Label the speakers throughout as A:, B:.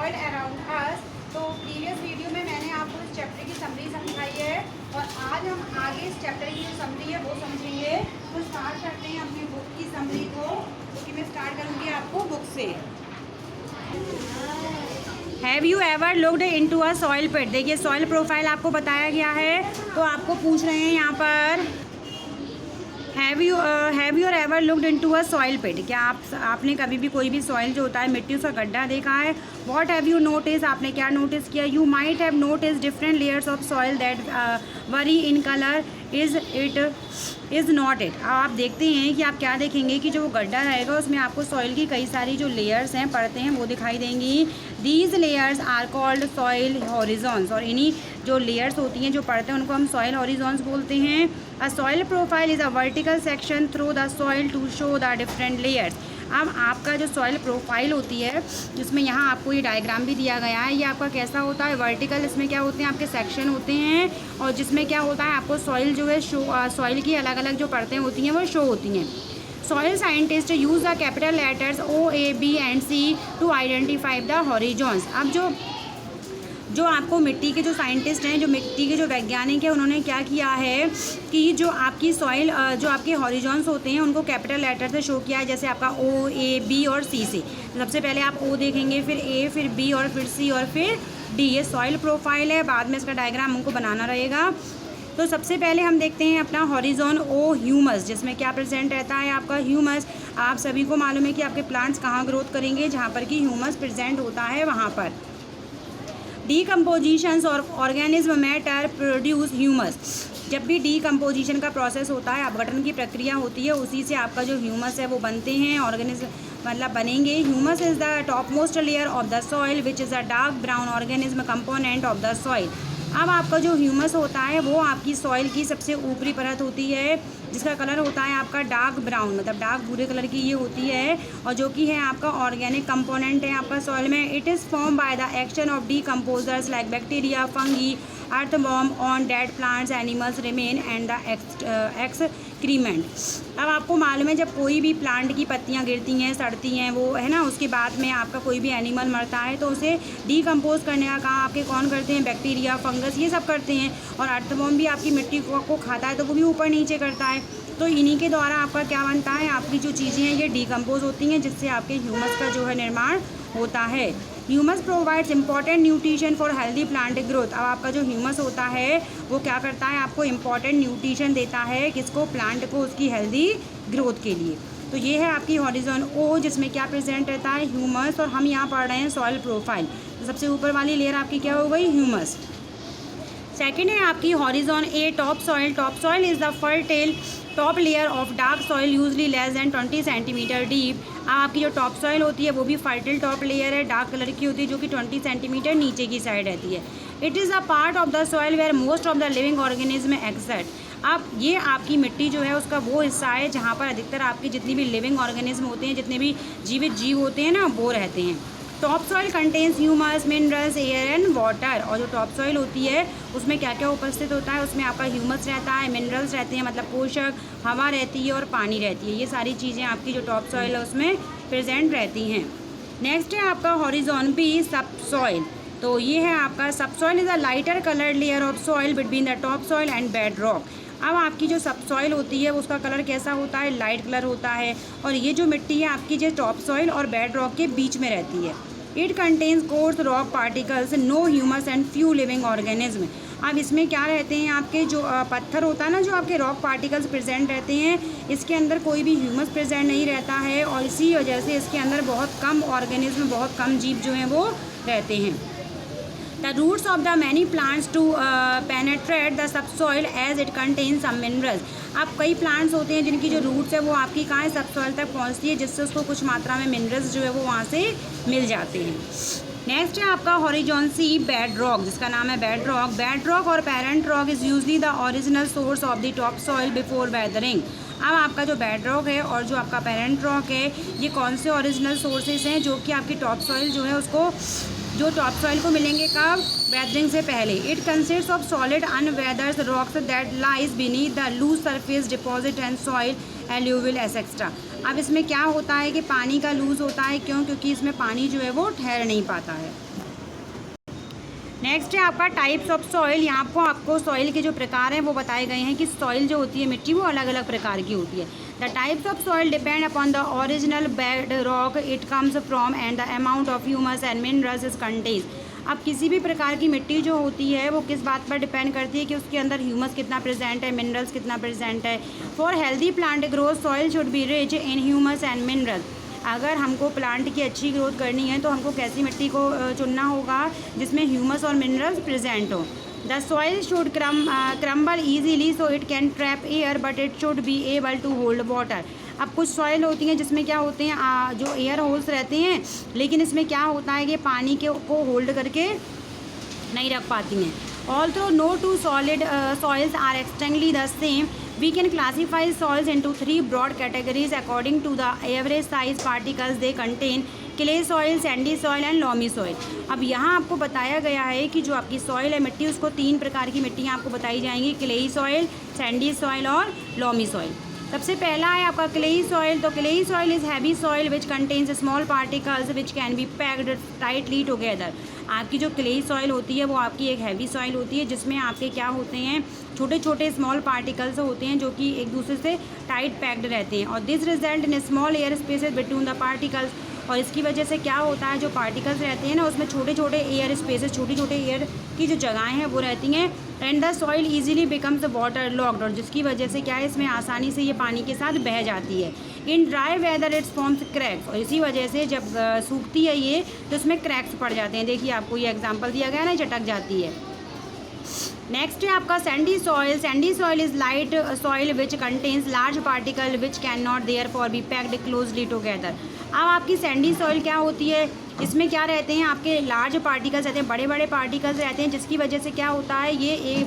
A: Soil around us. तो previous video में मैंने आपको इस चैप्टर की समरी समझाई है और आज हम आगे इस चैप्टर की जो समरी है वो समझेंगे। तो स्टार्ट करते हैं अपनी बुक की समरी को, क्योंकि मैं स्टार्ट करूँगी आपको बुक से। Have you ever looked into a soil pit. देखिए सॉइल प्रोफाइल आपको बताया गया है, तो आपको पूछ रहे हैं यहाँ पर have you ever looked into a soil pit. क्या आपने कभी भी कोई भी सॉइल जो होता है मिट्टी उसका गड्ढा देखा है। व्हाट हैव यू नोटिस, आपने क्या नोटिस किया। You might have notice different layers of soil that worry in colour, is not it. आप देखते हैं कि आप क्या देखेंगे कि जो वो गड्ढा रहेगा उसमें आपको सॉइल की कई सारी जो लेयर्स हैं, परतें हैं, वो दिखाई देंगी। These layers are called soil horizons. और इन्हीं जो लेयर्स होती हैं, जो परतें, उनको हम सॉइल हॉरिजॉन्स बोलते हैं। A soil profile is a vertical section through the soil to show the different layers. अब आपका जो सॉइल प्रोफाइल होती है, जिसमें यहाँ आपको ये डायग्राम भी दिया गया है, ये आपका कैसा होता है, वर्टिकल। इसमें क्या होते हैं, आपके सेक्शन होते हैं, और जिसमें क्या होता है, आपको सॉइल जो है सॉइल की अलग अलग जो परतें होती हैं वो शो होती हैं। Soil scientist use the capital letters O, A, B and C to identify the horizons. अब जो आपको मिट्टी के जो साइंटिस्ट हैं, जो मिट्टी के जो वैज्ञानिक हैं, उन्होंने क्या किया है कि जो आपकी सॉइल जो आपके हॉरिजॉन्स होते हैं उनको कैपिटल लेटर से शो किया है, जैसे आपका O, A, B और C से। सबसे पहले आप O देखेंगे, फिर A, फिर B और फिर C और फिर D। ये सॉइल प्रोफाइल है, बाद में इसका डायग्राम हमको बनाना रहेगा। तो सबसे पहले हम देखते हैं अपना हॉरिजॉन O, ह्यूमस, जिसमें क्या प्रेजेंट रहता है आपका ह्यूमस। आप सभी को मालूम है कि आपके प्लांट्स कहाँ ग्रोथ करेंगे, जहाँ पर कि ह्यूमस प्रेजेंट होता है वहाँ पर। डीकम्पोजिशंस और ऑर्गेनिज्म मैटर प्रोड्यूस ह्यूमस। जब भी डीकम्पोजिशन का प्रोसेस होता है, अपघटन की प्रक्रिया होती है, उसी से आपका जो ह्यूमस है वो बनते हैं, ऑर्गेनिज्म मतलब बनेंगे। Humus is the top most layer of the soil which is a dark brown organism component of the soil. अब आपका जो ह्यूमस होता है वो आपकी सॉइल की सबसे ऊपरी परत होती है, जिसका कलर होता है आपका डार्क ब्राउन, मतलब डार्क भूरे कलर की ये होती है, और जो कि है आपका ऑर्गेनिक कंपोनेंट है आपका सॉइल में। It is form by the action of decomposers like bacteria, fungi, earthworm on dead plants, animals remain and the excrement. अब आपको मालूम है जब कोई भी प्लांट की पत्तियां गिरती हैं, सड़ती हैं, वो है ना, उसके बाद में आपका कोई भी एनिमल मरता है तो उसे डीकम्पोज करने का काम आपके कौन करते हैं, बैक्टीरिया, फंगस, ये सब करते हैं। और अर्थवॉर्म भी आपकी मिट्टी को खाता है, तो वो भी ऊपर नीचे करता है। तो इन्हीं के द्वारा आपका क्या बनता है, आपकी जो चीज़ें हैं ये डीकम्पोज होती हैं, जिससे आपके ह्यूमस का जो है निर्माण होता है। Humus provides important nutrition for healthy plant growth. अब आपका जो ह्यूमस होता है वो क्या करता है, आपको इंपॉर्टेंट न्यूट्रिशन देता है, किसको, प्लांट को, उसकी हेल्दी ग्रोथ के लिए। तो ये है आपकी हॉरिजॉन O, जिसमें क्या प्रेजेंट रहता है, ह्यूमस। और हम यहाँ पढ़ रहे हैं सॉइल प्रोफाइल। तो सबसे ऊपर वाली लेयर आपकी क्या हो गई, ह्यूमस। सेकेंड है आपकी horizon A, top soil. Top soil is the fertile top layer of dark soil usually less than 20 centimetre deep. आपकी जो टॉप सॉइल होती है वो भी फर्टाइल टॉप लेयर है, डार्क कलर की होती है, जो कि 20 सेंटीमीटर नीचे की साइड रहती है। It is a part of the soil where most of the living organism exist. अब ये आपकी मिट्टी जो है उसका वो हिस्सा है जहाँ पर अधिकतर आपकी जितनी भी लिविंग ऑर्गेनिज्म होते हैं, जितने भी जीवित जीव होते हैं ना, वो रहते हैं। Top soil contains humus, minerals, air and water. और जो टॉप सॉइल होती है उसमें क्या क्या उपस्थित होता है, उसमें आपका ह्यूमस रहता है, मिनरल्स रहते हैं मतलब पोषक, हवा रहती है और पानी रहती है। ये सारी चीज़ें आपकी जो टॉप सॉइल है उसमें प्रेजेंट रहती हैं। नेक्स्ट है आपका हॉरिजॉन B, सब सॉइल। तो ये है आपका सब soil is a lighter coloured layer of soil between the top soil and bed rock. अब आपकी जो सब सॉइल होती है उसका कलर कैसा होता है, लाइट कलर होता है, और ये जो मिट्टी है आपकी जो टॉप सॉइल और बेड रॉक के बीच में रहती है। It contains coarse rock particles, no humus and few living organism. अब इसमें क्या रहते हैं, आपके जो पत्थर होता है ना, जो आपके रॉक पार्टिकल्स प्रेजेंट रहते हैं, इसके अंदर कोई भी ह्यूमस प्रेजेंट नहीं रहता है, और इसी वजह से इसके अंदर बहुत कम ऑर्गेनिज्म, बहुत कम जीव जो हैं वो रहते हैं। The roots of the many plants to penetrate the subsoil as it contains some minerals. अब कई प्लांट्स होते हैं जिनकी जो रूट्स है वो आपकी कहाँ है, सबसॉइल तक पहुँचती है, जिससे उसको कुछ मात्रा में मिनरल्स जो है वो वहाँ से मिल जाते हैं। नेक्स्ट है आपका हॉरिजॉन C, बेड रॉक, जिसका नाम है बेड रॉक। बेड रॉक और parent rock is usually the original source of the top soil before weathering. अब आपका जो बेड रॉक है और जो आपका पेरेंट रॉक है, ये कौन से ओरिजिनल सोर्सेज हैं जो कि आपकी टॉप सॉइल जो है उसको, जो टॉप सॉइल को मिलेंगे कब, वेदरिंग से पहले। It consist of solid unweathered rocks that lies beneath the loose surface deposit and soil alluvial etcetera. अब इसमें क्या होता है कि पानी का लूज़ होता है, क्यों, क्योंकि इसमें पानी जो है वो ठहर नहीं पाता है। नेक्स्ट है आपका टाइप्स ऑफ सॉइल। यहाँ पर आपको सॉइल के जो प्रकार हैं वो बताए गए हैं कि सॉइल जो होती है मिट्टी वो अलग अलग प्रकार की होती है। The types of soil depend upon the original bed rock it comes from and the amount of humus and minerals is contains. अब किसी भी प्रकार की मिट्टी जो होती है वो किस बात पर डिपेंड करती है कि उसके अंदर ह्यूमस कितना प्रेजेंट है, मिनरल्स कितना प्रेजेंट है। For healthy plant growth soil should be rich in humus and minerals. अगर हमको प्लांट की अच्छी ग्रोथ करनी है तो हमको कैसी मिट्टी को चुनना होगा जिसमें ह्यूमस और मिनरल्स प्रेजेंट हो। The soil should crumble easily so it can trap air but it should be able to hold water. अब कुछ सॉइल होती हैं जिसमें क्या होते हैं जो एयर होल्स रहते हैं, लेकिन इसमें क्या होता है कि पानी को होल्ड करके नहीं रख पाती हैं। Also no two solid soils are extendedly the same. We can classify soils into 3 broad categories according to the average size particles they contain: clay soil, sandy soil and loamy soil। अब यहाँ आपको बताया गया है कि जो आपकी soil है मिट्टी, उसको 3 प्रकार की मिट्टियाँ आपको बताई जाएंगी: क्लेई सॉइल, सैंडी सॉइल और लॉमी सॉइल। सबसे पहला है आपका क्लेई सॉइल। तो clayey soil is heavy soil which contains small particles which can be packed tightly together. आपकी जो क्लेई सॉइल होती है वो आपकी एक हैवी सॉइल होती है जिसमें आपके क्या होते हैं, छोटे छोटे स्मॉल पार्टिकल्स होते हैं जो कि एक दूसरे से टाइट पैक्ड रहते हैं। और this result in small air spaces between the particles. और इसकी वजह से क्या होता है, जो पार्टिकल्स रहते हैं ना उसमें छोटे छोटे एयर स्पेसेस, छोटे छोटे एयर की जो जगहें हैं वो रहती हैं। And the soil easily becomes water locked. और जिसकी वजह से क्या है, इसमें आसानी से ये पानी के साथ बह जाती है। In dry whether it's forms cracks. और इसी वजह से जब सूखती है ये तो इसमें क्रैक्स पड़ जाते हैं। देखिए आपको ये एग्जाम्पल दिया गया ना, चटक जाती है। नेक्स्ट है आपका sandy soil. Sandy soil is light soil which contains large particle which can not therefore be packed closely together. अब आपकी सैंडी सॉइल क्या होती है, इसमें क्या रहते हैं, आपके लार्ज पार्टिकल्स रहते हैं, बड़े बड़े पार्टिकल्स रहते हैं, जिसकी वजह से क्या होता है ये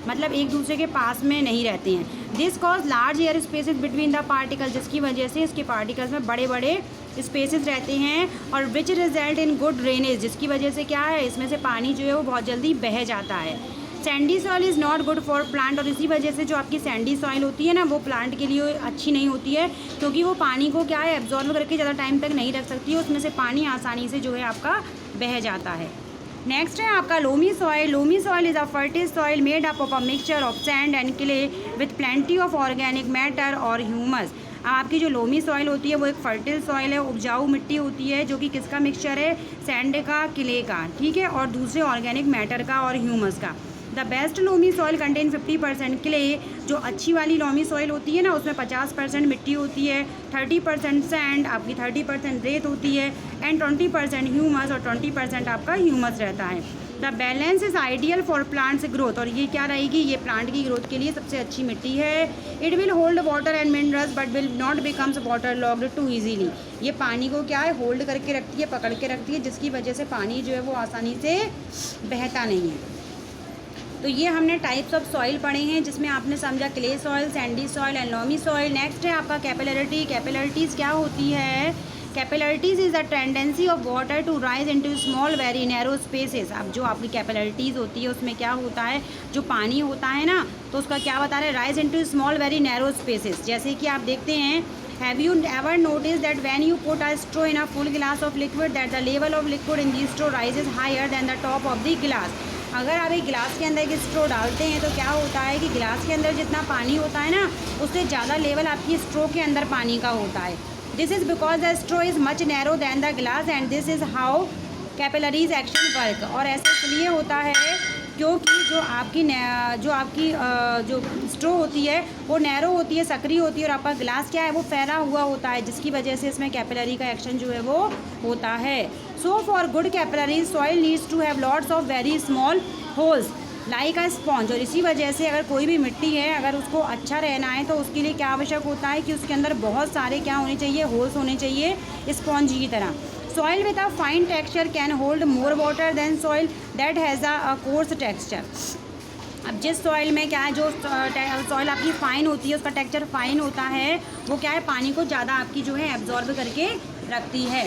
A: मतलब एक दूसरे के पास में नहीं रहते हैं। This cause large air spaces between the particle. जिसकी वजह से इसके पार्टिकल्स में बड़े बड़े स्पेसेस रहते हैं। और which result in good drainage. जिसकी वजह से क्या है, इसमें से पानी जो है वो बहुत जल्दी बह जाता है। Sandy soil is not good for plant. और इसी वजह से जो आपकी सैंडी सॉइल होती है ना वो प्लांट के लिए अच्छी नहीं होती है, क्योंकि वो पानी को क्या है एब्जॉर्ब करके ज़्यादा टाइम तक नहीं रख सकती है। उसमें से पानी आसानी से जो है आपका बह जाता है। नेक्स्ट है आपका loamy soil. Loamy soil is a fertile soil made up of a mixture of sand and clay with plenty of organic matter और ह्यूमस। आपकी जो लोमी सॉइल होती है वो एक फर्टाइल सॉइल है, उपजाऊ मिट्टी होती है जो कि किसका मिक्सचर है, सैंड का, क्ले का, ठीक है, और दूसरे ऑर्गेनिक मैटर का और ह्यूमस का। The best loamy soil contain 50% clay. जो अच्छी वाली लोमी सॉइल होती है ना उसमें 50% मिट्टी होती है, 30% सैंड, आपकी 30% रेत होती है, एंड 20% ह्यूमस और 20% आपका ह्यूमस रहता है। The balance is ideal for plants growth. और ये क्या रहेगी, ये प्लांट की ग्रोथ के लिए सबसे अच्छी मिट्टी है। It will hold water and minerals but will not becomes water locked too easily. ये पानी को क्या है होल्ड करके रखती है, पकड़ के रखती है, जिसकी वजह से पानी जो है वो आसानी से बहता नहीं है। तो ये हमने टाइप्स ऑफ सॉइल पढ़े हैं जिसमें आपने समझा clay soil, sandy soil and loamy soil. Next है आपका कैपिलरिटी। कैपिलरिटीज़ क्या होती है, capillarities is a tendency of water to rise into small very narrow spaces. अब जो आपकी कैपिलरिटीज़ होती है उसमें क्या होता है, जो पानी होता है ना तो उसका क्या बता रहे हैं, rise into small very narrow spaces. जैसे कि आप देखते हैं, have you ever notice that when you put a straw in a full glass of liquid that the level of liquid in the straw rises higher than the top of the glass. अगर आप एक गिलास के अंदर एक स्ट्रो डालते हैं तो क्या होता है कि गिलास के अंदर जितना पानी होता है ना उससे ज़्यादा लेवल आपकी स्ट्रो के अंदर पानी का होता है। This is because the straw is much narrow than the glass and this is how capillaries action work. और ऐसा इसलिए होता है क्योंकि जो आपकी जो स्ट्रो होती है वो नैरो होती है, सकरी होती है, और आपका ग्लास क्या है वो फैला हुआ होता है, जिसकी वजह से इसमें कैपिलरी का एक्शन जो है वो होता है। So for good capillaries soil needs to have lots of very small holes like a sponge. और इसी वजह से अगर कोई भी मिट्टी है अगर उसको अच्छा रहना है तो उसके लिए क्या आवश्यक होता है कि उसके अंदर बहुत सारे क्या होने चाहिए, होल्स होने चाहिए, स्पॉन्ज की तरह। Soil with a fine texture can hold more water than soil that has a coarse texture। अब जिस सॉइल में क्या है, जो सॉइल आपकी फ़ाइन होती है, उसका टेक्सचर फ़ाइन होता है, वो क्या है पानी को ज़्यादा आपकी जो है एब्जॉर्ब करके रखती है।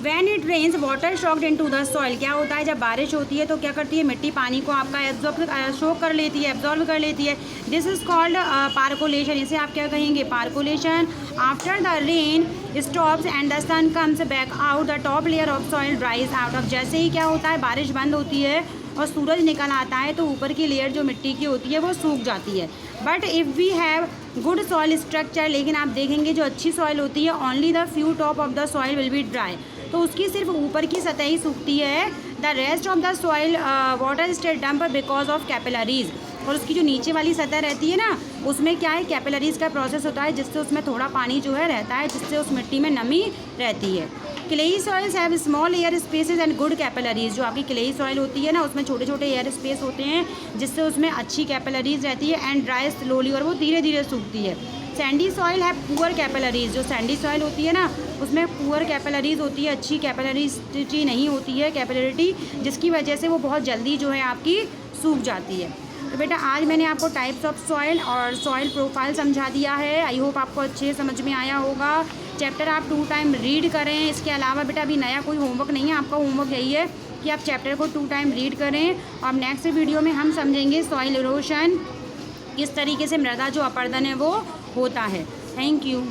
A: When it rains water soaked into the soil, क्या होता है जब बारिश होती है तो क्या करती है मिट्टी पानी को आपका शोक कर लेती है, एब्जॉर्ब कर लेती है। दिस इज कॉल्ड पार्कोलेशन, इसे आप क्या कहेंगे percolation. After the rain stops and the sun comes back out the top layer of soil dries out. अब जैसे ही क्या होता है बारिश बंद होती है और सूरज निकल आता है तो ऊपर की लेयर जो मिट्टी की होती है वो सूख जाती है। But if we have good soil structure, लेकिन आप देखेंगे जो अच्छी सॉइल होती है only the few top of the soil will be dry, तो उसकी सिर्फ ऊपर की सतह ही सूखती है। The rest of the soil water stay damp because of capillaries, और उसकी जो नीचे वाली सतह रहती है ना उसमें क्या है कैपिलरीज का प्रोसेस होता है जिससे उसमें थोड़ा पानी जो है रहता है, जिससे उस मिट्टी में नमी रहती है। Clayey soils have small air spaces and good capillaries, जो आपकी क्लेई सॉइल होती है ना उसमें छोटे छोटे एयर स्पेस होते हैं जिससे उसमें अच्छी कैपिलरीज रहती है एंड ड्राई स्लोली, और वो धीरे धीरे सूखती है। सैंडी सॉइल है पुअर कैपिलरीज, जो सैंडी सॉइल होती है ना उसमें पुअर कैपिलरीज होती है, अच्छी कैपिलरिटी नहीं होती है कैपिलरिटी, जिसकी वजह से वो बहुत जल्दी जो है आपकी सूख जाती है। तो बेटा आज मैंने आपको टाइप्स ऑफ सॉइल और सॉइल प्रोफाइल समझा दिया है। आई होप आपको अच्छे समझ में आया होगा। चैप्टर आप 2 टाइम रीड करें। इसके अलावा बेटा अभी नया कोई होमवर्क नहीं है, आपका होमवर्क यही है कि आप चैप्टर को 2 टाइम रीड करें। और नेक्स्ट वीडियो में हम समझेंगे सॉइल इरोशन, किस तरीके से मृदा जो अपरदन है वो होता है। Thank you.